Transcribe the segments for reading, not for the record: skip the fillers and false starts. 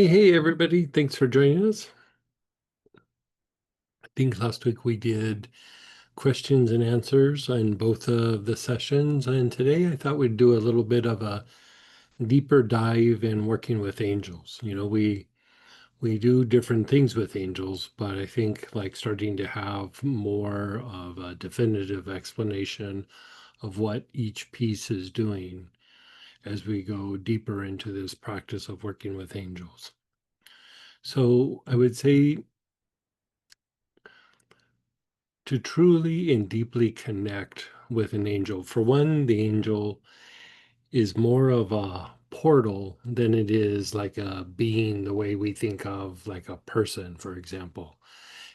Hey, everybody. Thanks for joining us. I think last week we did questions and answers on both of the sessions. And today I thought we'd do a little bit of a deeper dive in working with angels. We do different things with angels, but I think like starting to have more of a definitive explanation of what each piece is doing as we go deeper into this practice of working with angels. So I would say to truly and deeply connect with an angel. For one, the angel is more of a portal than it is like a being the way we think of like a person, for example.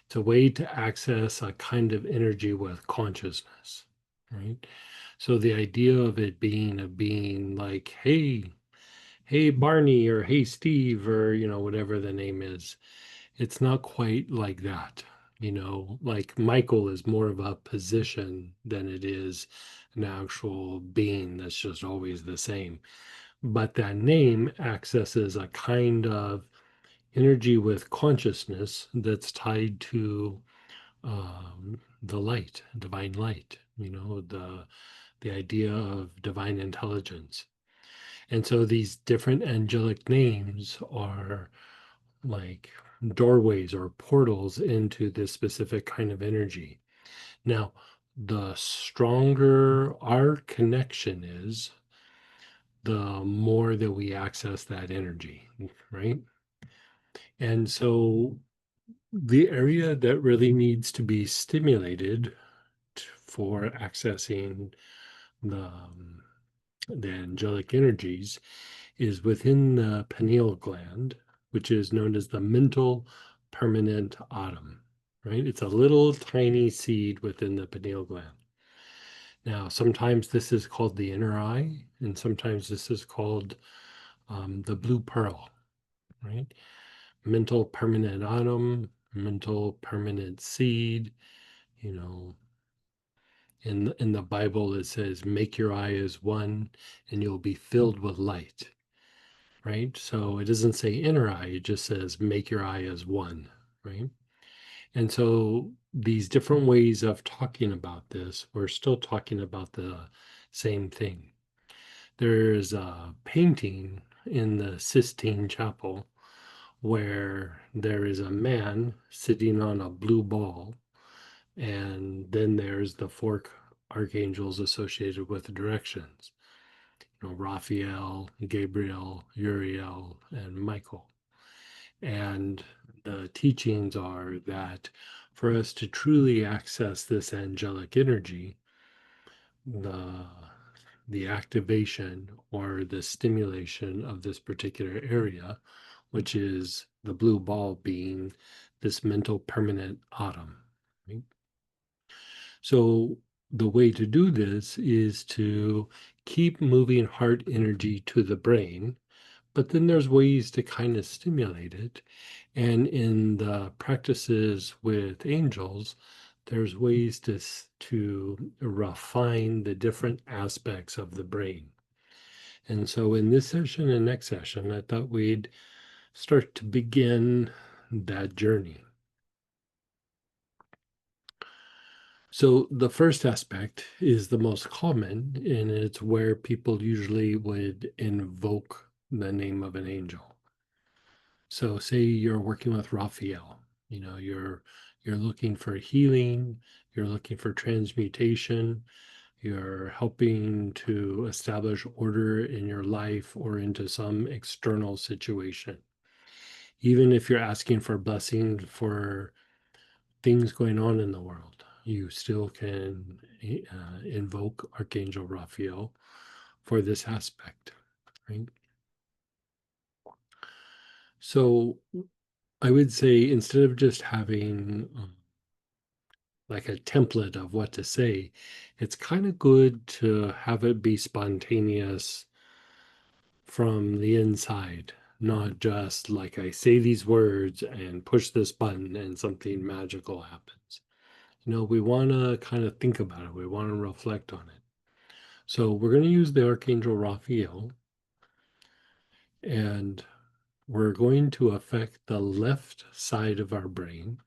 It's a way to access a kind of energy with consciousness, right? So the idea of it being a being like, hey, Barney, or hey, Steve, or, whatever the name is, it's not quite like that. Like Michael is more of a position than it is an actual being that's just always the same. But that name accesses a kind of energy with consciousness that's tied to the light, divine light, the idea of divine intelligence. And so these different angelic names are like doorways or portals into this specific kind of energy. Now, the stronger our connection is, the more that we access that energy, right? And so the area that really needs to be stimulated for accessing the angelic energies is within the pineal gland, which is known as the mental permanent atom, right? It's a little tiny seed within the pineal gland. Now, sometimes this is called the inner eye, and sometimes this is called the blue pearl, right? Mental permanent atom, mental permanent seed. You know, in the Bible, it says, "Make your eye as one, and you'll be filled with light." Right? So it doesn't say inner eye, it just says make your eye as one, right? And so these different ways of talking about this, we're still talking about the same thing. There's a painting in the Sistine Chapel where there is a man sitting on a blue ball, and then there's the four archangels associated with the directions. Raphael, Gabriel, Uriel, and Michael. And the teachings are that for us to truly access this angelic energy, the the activation or the stimulation of this particular area, which is the blue ball being this mental permanent atom. Right? So the way to do this is to keep moving heart energy to the brain, but then there's ways to kind of stimulate it. And in the practices with angels, there's ways to refine the different aspects of the brain. And so in this session and next session, I thought we'd start to begin that journey. So the first aspect is the most common, and it's where people usually would invoke the name of an angel. So say you're working with Raphael, you're looking for healing, you're looking for transmutation, you're helping to establish order in your life or into some external situation. Even if you're asking for blessing for things going on in the world, you still can invoke Archangel Raphael for this aspect, right? So I would say instead of just having like a template of what to say, it's kind of good to have it be spontaneous from the inside, not just like I say these words and push this button and something magical happens. We want to kind of think about it, we want to reflect on it. So we're going to use the Archangel Raphael, and we're going to affect the left side of our brain,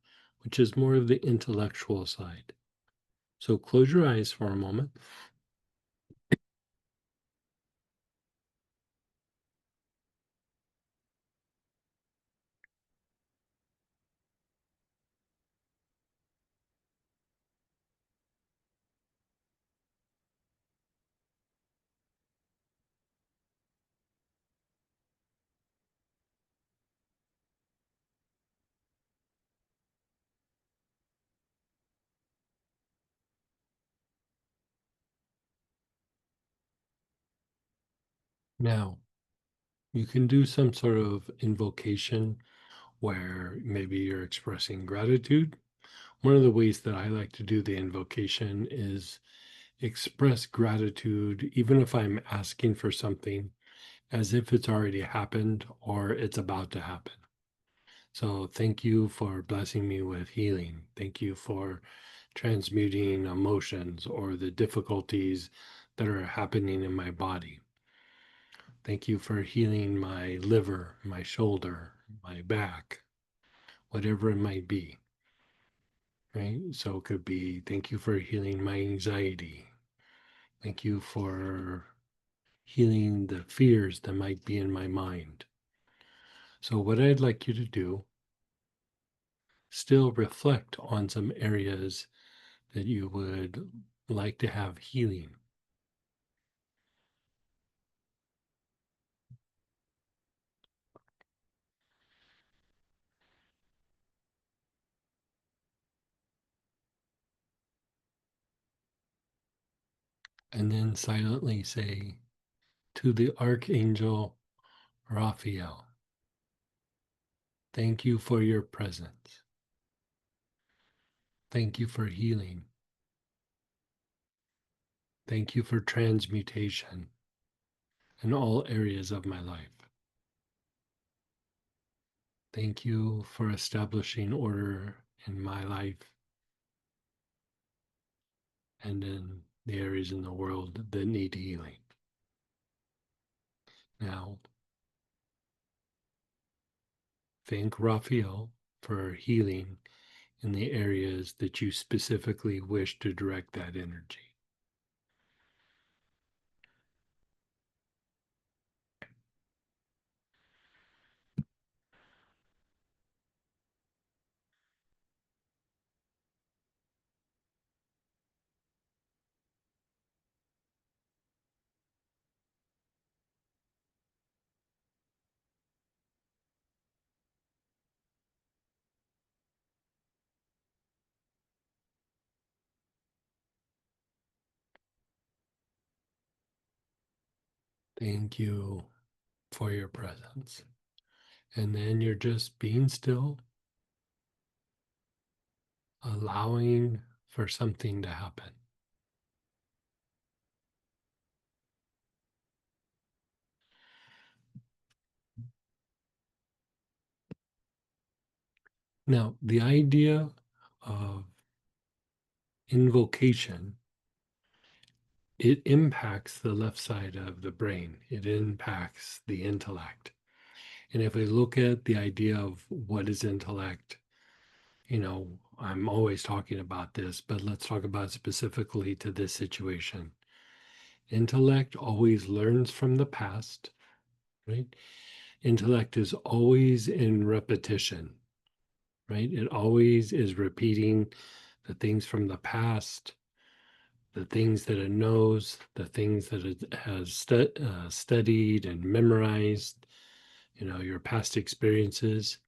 which is more of the intellectual side. So close your eyes for a moment. Now, you can do some sort of invocation where maybe you're expressing gratitude. One of the ways that I like to do the invocation is express gratitude, even if I'm asking for something, as if it's already happened or it's about to happen. So, thank you for blessing me with healing. Thank you for transmuting emotions or the difficulties that are happening in my body. Thank you for healing my liver, my shoulder, my back, whatever it might be. Right? So it could be thank you for healing my anxiety. Thank you for healing the fears that might be in my mind. So, what I'd like you to do, still reflect on some areas that you would like to have healing. And then silently say to the Archangel Raphael, thank you for your presence. Thank you for healing. Thank you for transmutation in all areas of my life. Thank you for establishing order in my life and in the areas in the world that need healing. Now, thank Raphael for healing in the areas that you specifically wish to direct that energy. Thank you for your presence. And then you're just being still, allowing for something to happen. Now, the idea of invocation, it impacts the left side of the brain. It impacts the intellect. And if we look at the idea of what is intellect, I'm always talking about this, but let's talk about specifically to this situation. Intellect always learns from the past, right? Intellect is always in repetition, right? It always is repeating the things from the past, the things that it knows, the things that it has studied and memorized, your past experiences.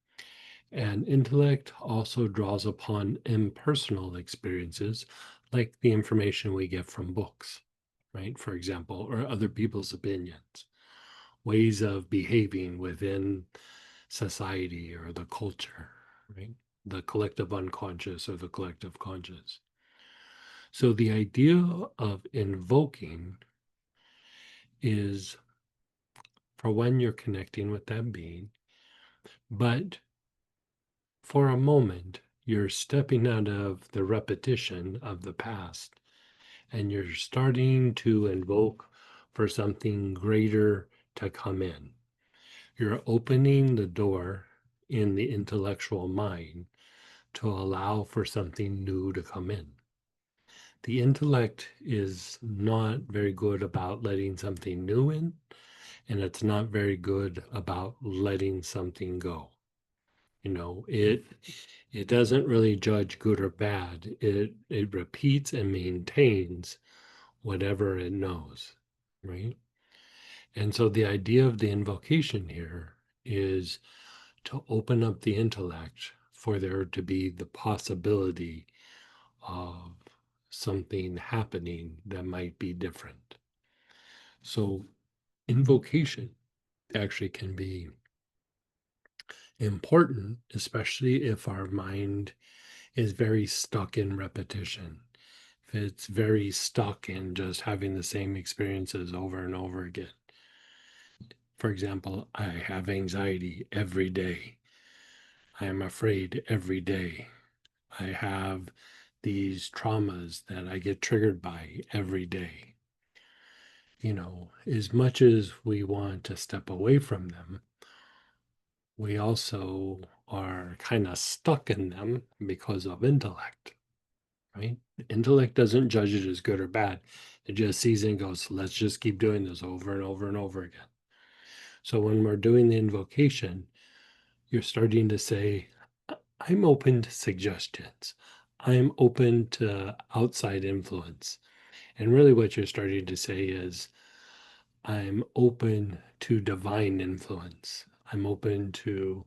And intellect also draws upon impersonal experiences, like the information we get from books, right? For example, or other people's opinions, ways of behaving within society or the culture, right? The collective unconscious or the collective conscious. So the idea of invoking is for when you're connecting with that being, but for a moment, you're stepping out of the repetition of the past and you're starting to invoke for something greater to come in. You're opening the door in the intellectual mind to allow for something new to come in. The intellect is not very good about letting something new in, and it's not very good about letting something go. It doesn't really judge good or bad. It repeats and maintains whatever it knows, right? And so the idea of the invocation here is to open up the intellect for there to be the possibility of something happening that might be different. So invocation actually can be important, especially if our mind is very stuck in repetition. If it's very stuck in just having the same experiences over and over again. For example, I have anxiety every day. I am afraid every day. I have these traumas that I get triggered by every day. As much as we want to step away from them, we also are kind of stuck in them because of intellect, right? Intellect doesn't judge it as good or bad. It just sees it and goes, let's just keep doing this over and over and over again. So when we're doing the invocation, you're starting to say, I'm open to suggestions. I'm open to outside influence. And really, what you're starting to say is, I'm open to divine influence. I'm open to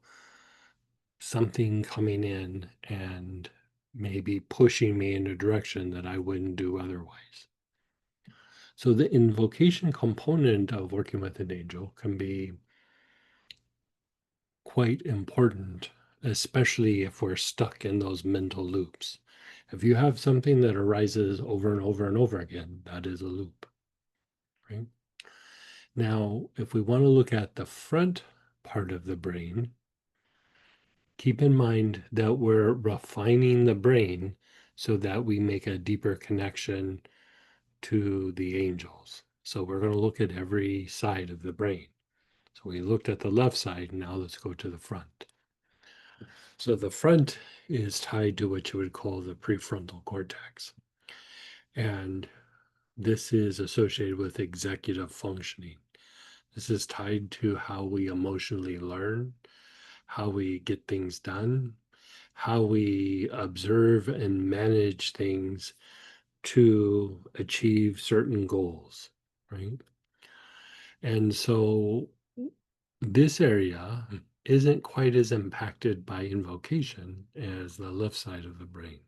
something coming in and maybe pushing me in a direction that I wouldn't do otherwise. So, the invocation component of working with an angel can be quite important, especially if we're stuck in those mental loops. If you have something that arises over and over and over again, that is a loop, right? Now, if we want to look at the front part of the brain, keep in mind that we're refining the brain so that we make a deeper connection to the angels. So we're going to look at every side of the brain. So we looked at the left side, now let's go to the front. So the front is tied to what you would call the prefrontal cortex. And this is associated with executive functioning. This is tied to how we emotionally learn, how we get things done, how we observe and manage things to achieve certain goals, right? And so this area isn't quite as impacted by invocation as the left side of the brain.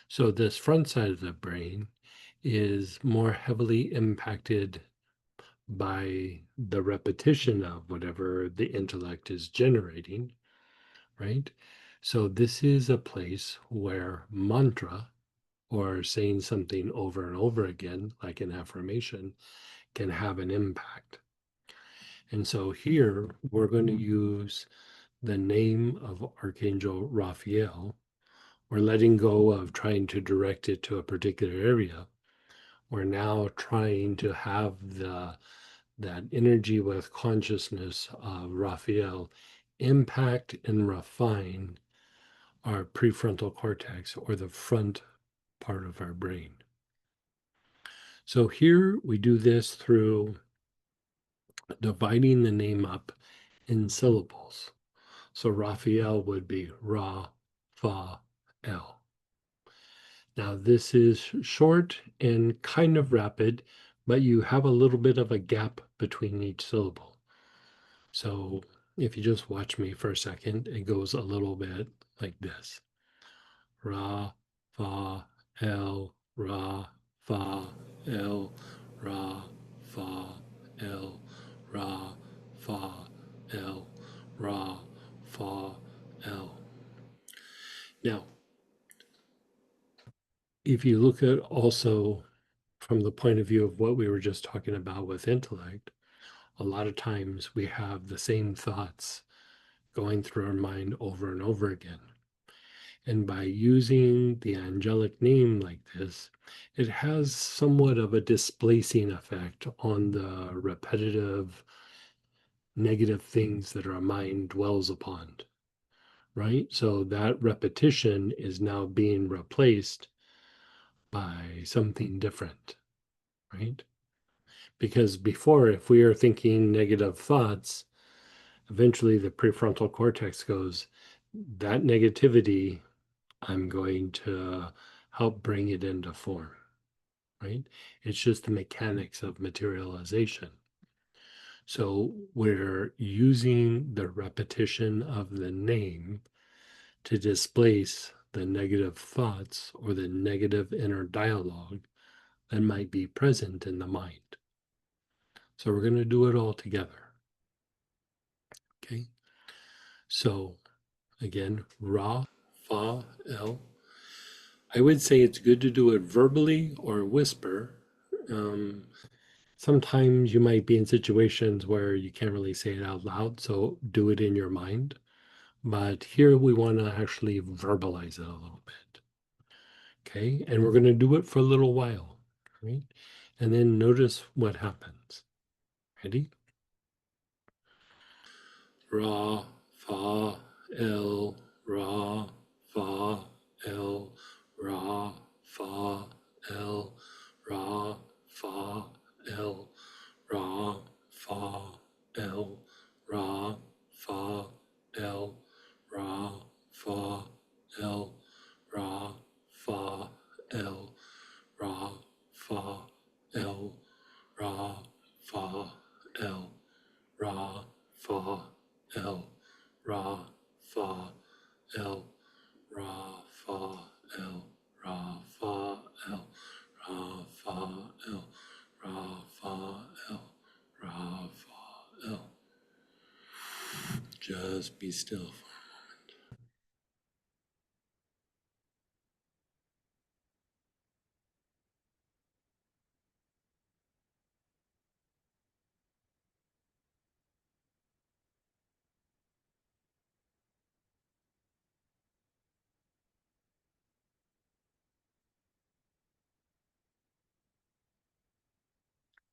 So this front side of the brain is more heavily impacted by the repetition of whatever the intellect is generating, right? So this is a place where mantra or saying something over and over again, like an affirmation, can have an impact. And so here we're going to use the name of Archangel Raphael. We're letting go of trying to direct it to a particular area. We're now trying to have that energy with consciousness of Raphael impact and refine our prefrontal cortex, or the front part of our brain. So here we do this through dividing the name up in syllables. So Raphael would be Ra, Fa, El. Now this is short and kind of rapid, but you have a little bit of a gap between each syllable. So if you just watch me for a second, it goes a little bit like this. Ra, Fa, El, Ra, Fa, El, Ra, Fa, El, Ra, Fa, El, Ra, Fa, El. Now, if you look at also from the point of view of what we were just talking about with intellect, a lot of times we have the same thoughts going through our mind over and over again. And by using the angelic name like this, it has somewhat of a displacing effect on the repetitive negative things that our mind dwells upon, right? So that repetition is now being replaced by something different, right? Because before, if we are thinking negative thoughts, eventually the prefrontal cortex goes, that negativity, I'm going to help bring it into form, right? It's just the mechanics of materialization. So we're using the repetition of the name to displace the negative thoughts or the negative inner dialogue that might be present in the mind. So we're going to do it all together. Okay. So again, Ra, Fa, El. I would say it's good to do it verbally or whisper. Um, Sometimes you might be in situations where you can't really say it out loud, so do it in your mind. But here we want to actually verbalize it a little bit. Okay. And we're going to do it for a little while. Right. And then notice what happens. Ready? Ra, fa, el, ra, fa, el, ra, fa, el, ra, fa, el, ra, fa, el, ra, fa, el, ra, fa, el, ra, fa, el, ra, fa, el, ra, fa, el, ra, fa, el, ra, fa, el, ra, fa, el, ra, fa, el, ra, fa, el, ra, fa, el, ra, fa, el. Just be still.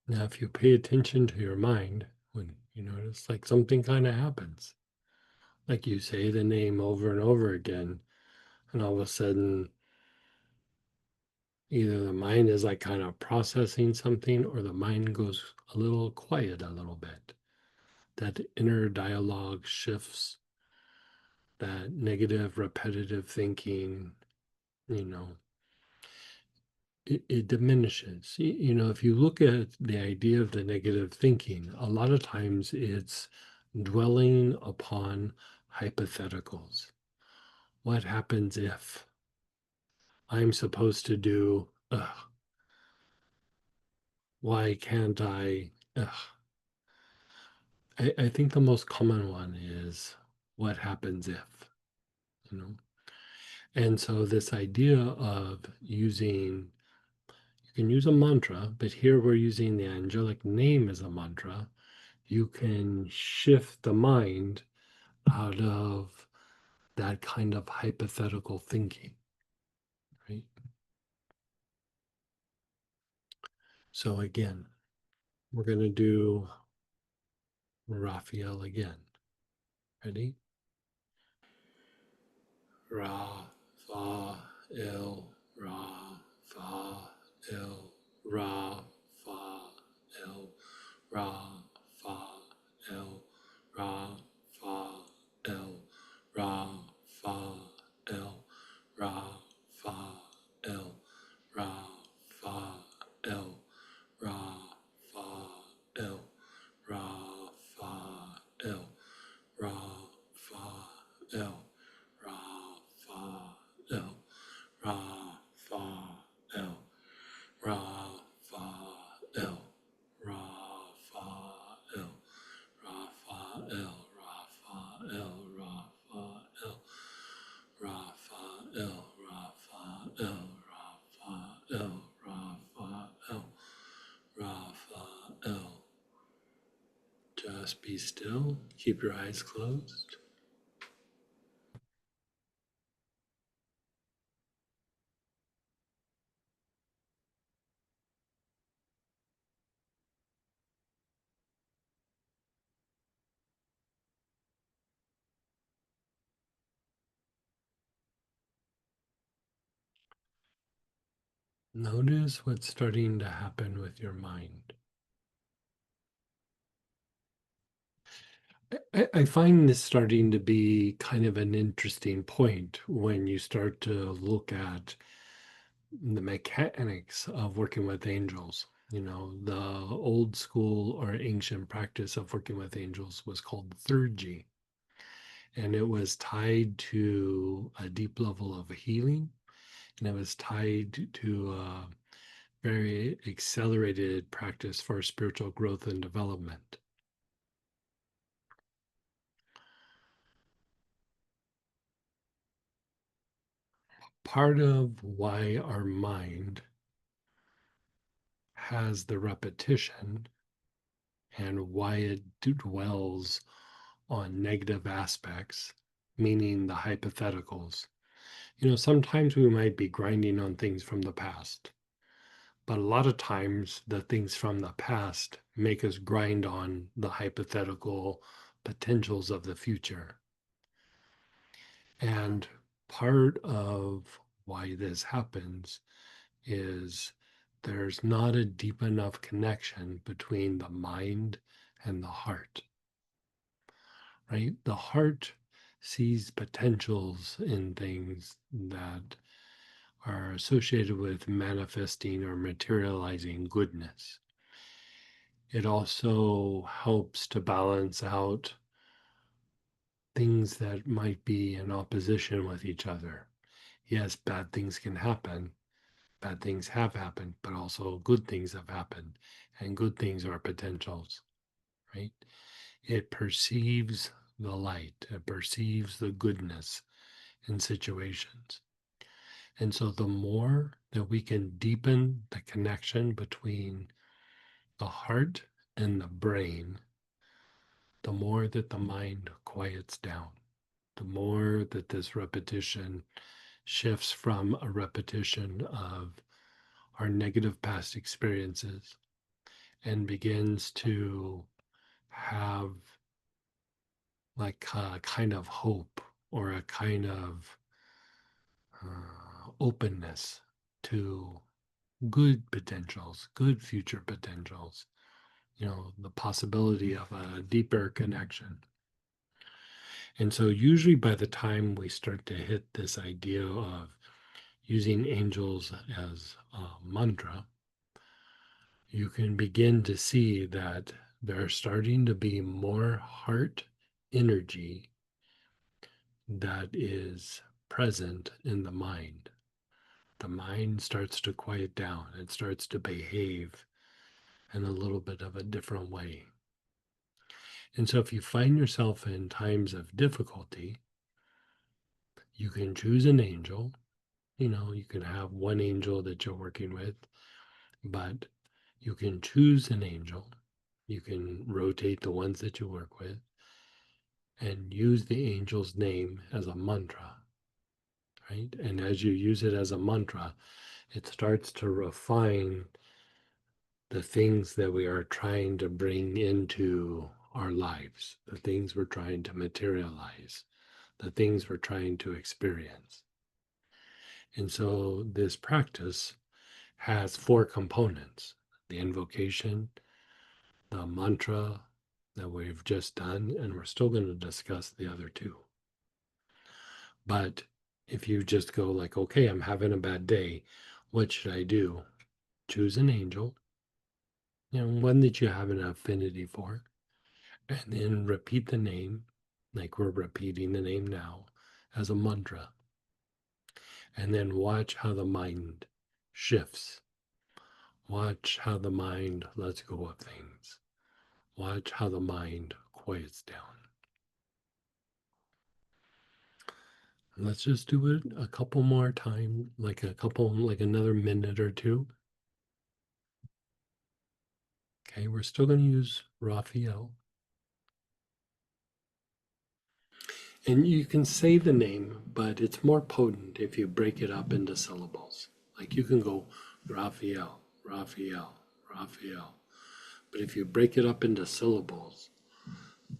Now, if you pay attention to your mind, when you notice like something kind of happens, like you say the name over and over again, and all of a sudden, either the mind is like kind of processing something or the mind goes a little quiet a little bit. That inner dialogue shifts, that negative, repetitive thinking, you know, it diminishes. If you look at the idea of the negative thinking, a lot of times it's dwelling upon hypotheticals. What happens if I'm supposed to do, why can't I? I think the most common one is what happens if, you know? And so this idea of using, you can use a mantra, but here we're using the angelic name as a mantra. You can shift the mind out of that kind of hypothetical thinking, right? So again, we're going to do Raphael again. Ready? Ra, fa, il, ra, fa, il, ra, fa, il, ra, fa, il, ra, fa, il, ra, fa, il, ra, fa, il, ra, fa, il, ra, fa, il, ra, fa, il, ra, fa, il, ra, fa, el, ra, fa, el, ra, fa, el, ra, fa, el, ra, fa, el, ra, fa, el, ra, fa, el, ra, fa, el, ra, fa, el, ra, fa, el, ra, fa, el, ra, fa, el. Just be still. Keep your eyes closed. Notice what's starting to happen with your mind. I find this starting to be kind of an interesting point when you start to look at the mechanics of working with angels. You know, the old school or ancient practice of working with angels was called theurgy, and it was tied to a deep level of healing, and it was tied to a very accelerated practice for spiritual growth and development. Part of why our mind has the repetition and why it dwells on negative aspects, meaning the hypotheticals. You know, sometimes we might be grinding on things from the past, but a lot of times the things from the past make us grind on the hypothetical potentials of the future. And part of why this happens is there's not a deep enough connection between the mind and the heart, right? The heart sees potentials in things that are associated with manifesting or materializing goodness. It also helps to balance out things that might be in opposition with each other. Yes, bad things can happen, bad things have happened, but also good things have happened, and good things are potentials, right? It perceives the light, it perceives the goodness in situations. And so the more that we can deepen the connection between the heart and the brain, the more that the mind quiets down, the more that this repetition shifts from a repetition of our negative past experiences and begins to have like a kind of hope or a kind of openness to good potentials, good future potentials, you know, the possibility of a deeper connection. And so, usually, by the time we start to hit this idea of using angels as a mantra, you can begin to see that there's starting to be more heart energy that is present in the mind. The mind starts to quiet down, it starts to behave in a little bit of a different way. And so, if you find yourself in times of difficulty, you can choose an angel. You know, you can have one angel that you're working with, but you can choose an angel. You can rotate the ones that you work with and use the angel's name as a mantra, right? And as you use it as a mantra, it starts to refine the things that we are trying to bring into our lives, the things we're trying to materialize, the things we're trying to experience. And so this practice has four components: the invocation, the mantra that we've just done, and we're still going to discuss the other two. But if you just go like, okay, I'm having a bad day, what should I do? Choose an angel, you know, one that you have an affinity for, and then repeat the name, like we're repeating the name now, as a mantra. And then watch how the mind shifts. Watch how the mind lets go of things. Watch how the mind quiets down. Let's just do it a couple more times, like another minute or two. Okay, we're still going to use Raphael. And you can say the name, but it's more potent if you break it up into syllables. Like you can go Raphael, Raphael, Raphael. But if you break it up into syllables,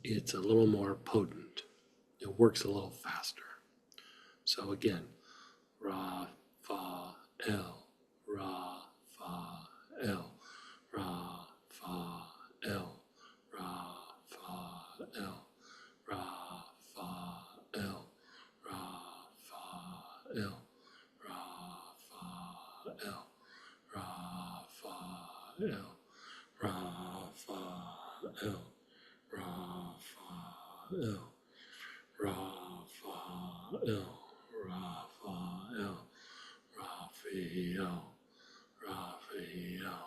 it's a little more potent. It works a little faster. So again, Raphael, Raphael. Raphael, Raphael, Raphael, Raphael, Raphael,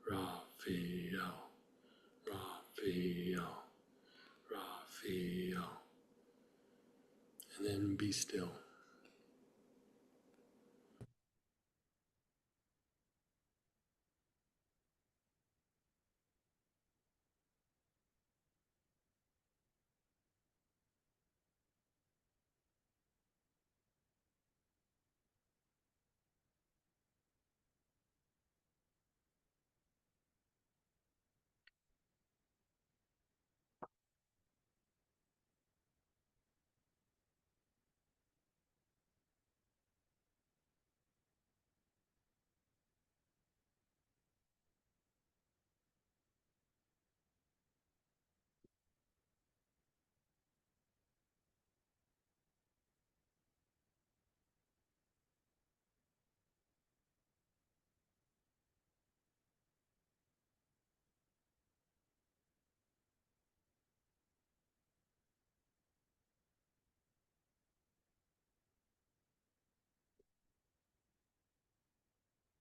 Raphael, Raphael, Raphael, and then be still.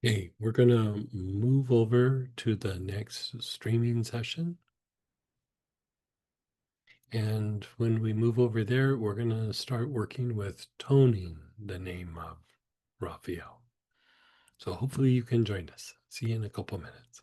Okay, we're going to move over to the next streaming session. And when we move over there, we're going to start working with toning the name of Raphael. So hopefully you can join us. See you in a couple minutes.